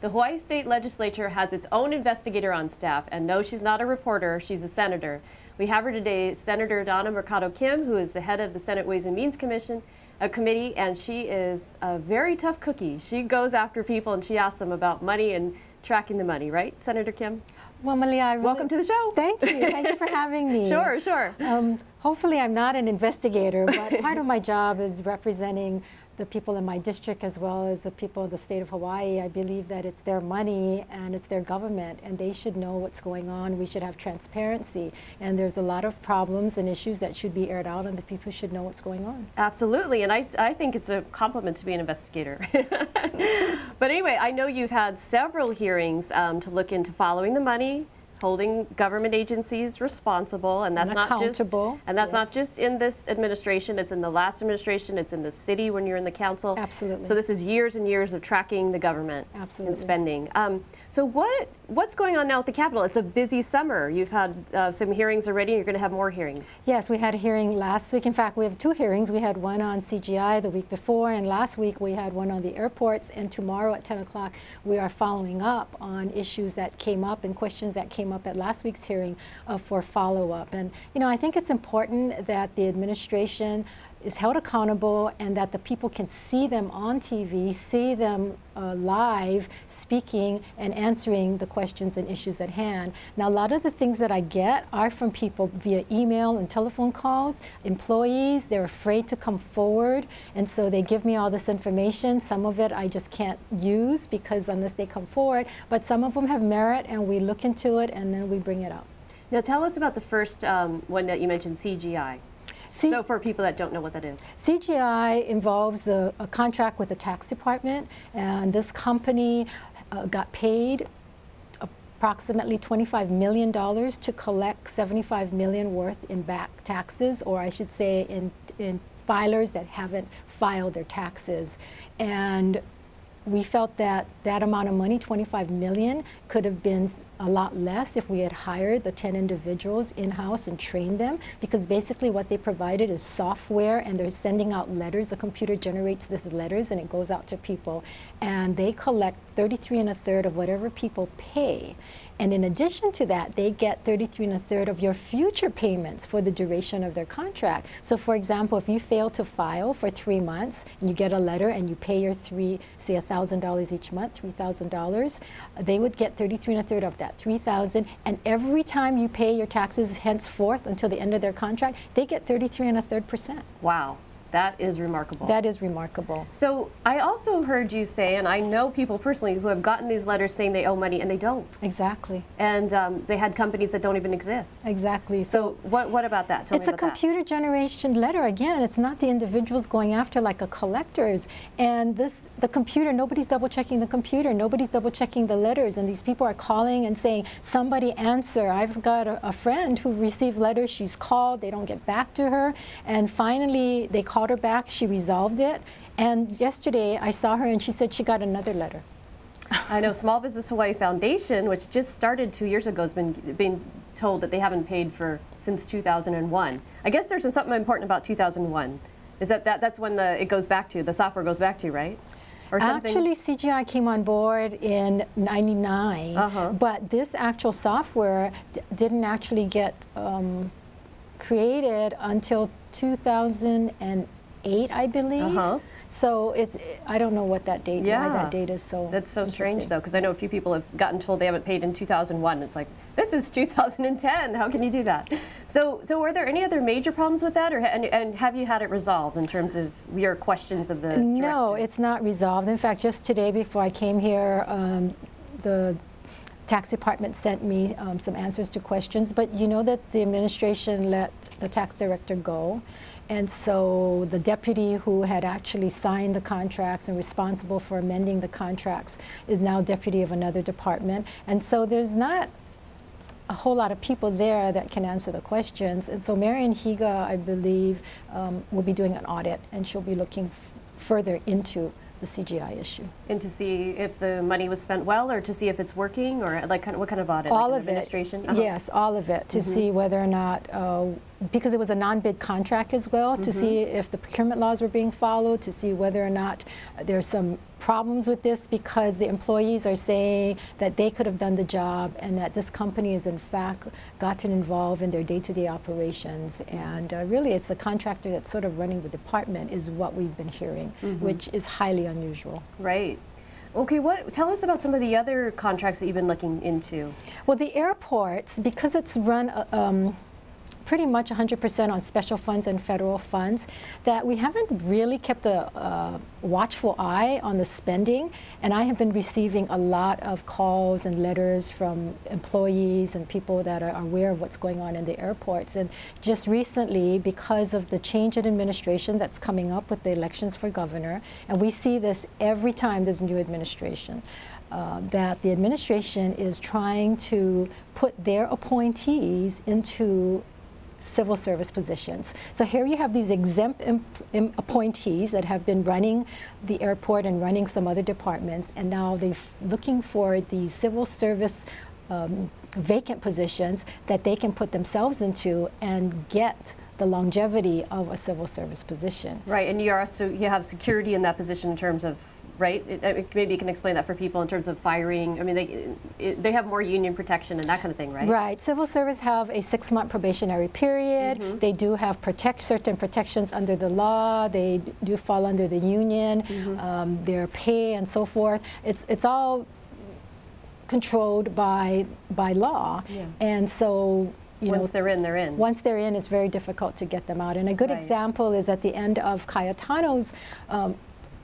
The Hawaii State Legislature has its own investigator on staff, and no, she's not a reporter, she's a senator. We have her today, Senator Donna Mercado Kim, who is the head of the Senate Ways and Means Committee, and she is a very tough cookie. She goes after people and she asks them about money and tracking the money, right, Senator Kim? Well, Malia, welcome to the show. Thank you. Thank you for having me. Sure, sure. Hopefully I'm not an investigator, but part of my job is representing the people in my district as well as the people of the state of Hawaii. I believe that it's their money and it's their government, and they should know what's going on. We should have transparency, and there's a lot of problems and issues that should be aired out, and the people should know what's going on. Absolutely, and I think it's a compliment to be an investigator. But anyway, I know you've had several hearings to look into following the money, holding government agencies responsible, and that's not just in this administration. It's in the last administration. It's in the city when you're in the council. Absolutely. So this is years and years of tracking the government and spending. So what's going on now at the Capitol? It's a busy summer. You've had some hearings already. You're going to have more hearings. Yes, we had a hearing last week. In fact, we have two hearings. We had one on CGI the week before, and last week we had one on the airports. And tomorrow at 10 o'clock, we are following up on issues that came up and questions that came up at last week's hearing for follow-up. And you know, I think it's important that the administration is held accountable and that the people can see them on TV, see them live speaking and answering the questions and issues at hand. Now, a lot of the things that I get are from people via email and telephone calls, employees. They're afraid to come forward, and so they give me all this information. Some of it I just can't use because unless they come forward, but some of them have merit, and we look into it and then we bring it up. Now tell us about the first one that you mentioned, CGI. So for people that don't know what that is. CGI involves a contract with the tax department, and this company got paid approximately $25 million to collect $75 million worth in back taxes, or I should say in filers that haven't filed their taxes. And we felt that that amount of money, $25 million, could have been a lot less if we had hired the 10 individuals in-house and trained them, because basically what they provided is software, and they're sending out letters. The computer generates these letters and it goes out to people, and they collect 33 1/3 of whatever people pay. And in addition to that, they get 33 1/3 of your future payments for the duration of their contract. So for example, if you fail to file for 3 months and you get a letter and you pay your say $1,000 each month, $3,000, they would get 33 1/3 of that, $3,000, and every time you pay your taxes henceforth until the end of their contract, they get 33 1/3%. Wow. That is remarkable. That is remarkable. So I also heard you say, and I know people personally who have gotten these letters saying they owe money and they don't. Exactly. And they had companies that don't even exist. Exactly. So what about that? Tell me about that. It's a computer generation letter. Again, it's not the individuals going after like a collectors. And the computer, nobody's double checking the computer. Nobody's double checking the letters. And these people are calling and saying, somebody answer. I've got a friend who received letters. She's called. They don't get back to her. And finally, they called her back. She resolved it. And yesterday I saw her and she said she got another letter. I know Small Business Hawaii Foundation, which just started 2 years ago, has been being told that they haven't paid since 2001. I guess there's something important about 2001. Is that's when the software goes back to, right? Or something? Actually, CGI came on board in '99, but this actual software didn't actually get created until 2008, I believe. So I don't know what that date. Why that date is so. That's so strange though, because I know a few people have gotten told they haven't paid in 2001. It's like, this is 2010. How can you do that? So are there any other major problems with that, and have you had it resolved in terms of your questions of the director? No, it's not resolved. In fact, just today before I came here, the tax department sent me some answers to questions, but you know that the administration let the tax director go, and so the deputy who had actually signed the contracts and responsible for amending the contracts is now deputy of another department, and so there's not a whole lot of people there that can answer the questions. And so Marian Higa, I believe, will be doing an audit, and she'll be looking further into the CGI issue. And to see if the money was spent well, or to see if it's working, or like what kind of audit? All like of administration? it. Yes, all of it, to see whether or not because it was a non-bid contract as well, to see if the procurement laws were being followed, to see whether or not there's some problems with this, because the employees are saying that they could have done the job and that this company has in fact gotten involved in their day-to-day operations. And really it's the contractor that's sort of running the department is what we've been hearing, which is highly unusual. Right. Okay, tell us about some of the other contracts that you've been looking into. Well, the airports, because it's run pretty much 100% on special funds and federal funds, that we haven't really kept a watchful eye on the spending. And I have been receiving a lot of calls and letters from employees and people that are aware of what's going on in the airports. And just recently, because of the change in administration that's coming up with the elections for governor, and we see this every time there's a new administration, that the administration is trying to put their appointees into civil service positions. So here you have these exempt appointees that have been running the airport and running some other departments, and now they're looking for these civil service vacant positions that they can put themselves into and get the longevity of a civil service position. Right, and you have security in that position in terms of, right? Maybe you can explain that for people in terms of firing. I mean, they have more union protection and that kind of thing, right? Right. Civil service have a 6-month probationary period. They do have certain protections under the law. They do fall under the union, their pay and so forth. It's all controlled by law. Yeah. And so, once they're in, they're in. Once they're in, it's very difficult to get them out. And a good example is at the end of Cayetano's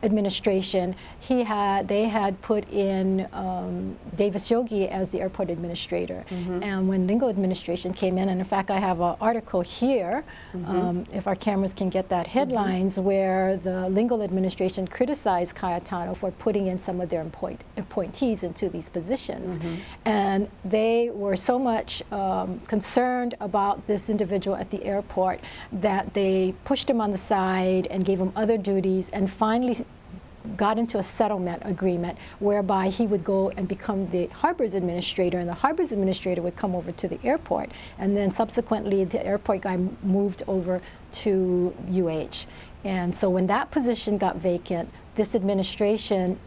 administration, they had put in Davis Yogi as the airport administrator. And when Lingo administration came in, and in fact I have an article here, if our cameras can get that, headlines, where the Lingo administration criticized Cayetano for putting in some of their appointees into these positions. And they were so much concerned about this individual at the airport that they pushed him on the side and gave him other duties, and finally got into a settlement agreement whereby he would go and become the harbors administrator, and the harbors administrator would come over to the airport, and then subsequently the airport guy moved over to UH. And so when that position got vacant, this administration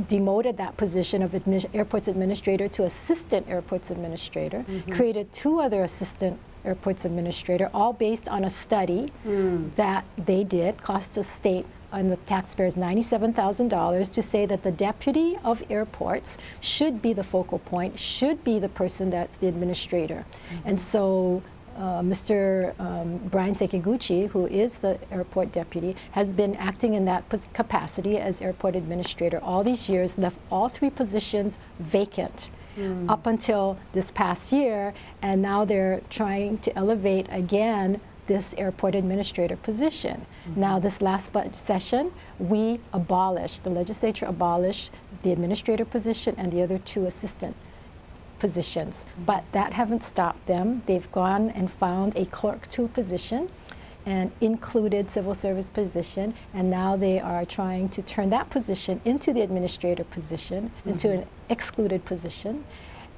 demoted that position of airports administrator to assistant airports administrator, created 2 other assistant airports administrator, all based on a study that they did, cost the state and the taxpayers $97,000, to say that the deputy of airports should be the focal point, should be the person that's the administrator. And so Mr. Brian Sekiguchi, who is the airport deputy, has been acting in that capacity as airport administrator all these years, left all 3 positions vacant up until this past year, and now they're trying to elevate again this airport administrator position. Now this last budget session, the legislature abolished the administrator position and the other 2 assistant positions. But that haven't stopped them. They've gone and found a clerk 2 position and included civil service position, and now they are trying to turn that position into the administrator position, into an excluded position.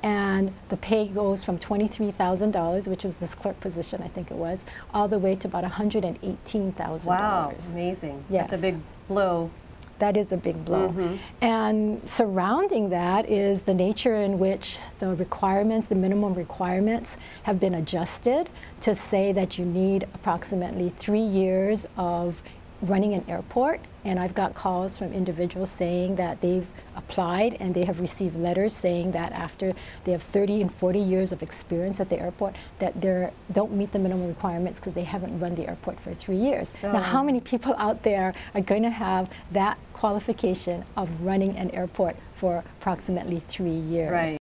And the pay goes from $23,000, which was this clerk position, I think it was, all the way to about $118,000. Wow, amazing. Yes. That's a big blow. That is a big blow. And surrounding that is the nature in which the requirements, the minimum requirements, have been adjusted to say that you need approximately 3 years of running an airport. And I've got calls from individuals saying that they've applied and they have received letters saying that after they have 30 and 40 years of experience at the airport, that they don't meet the minimum requirements because they haven't run the airport for 3 years. Now, how many people out there are going to have that qualification of running an airport for approximately 3 years? Right.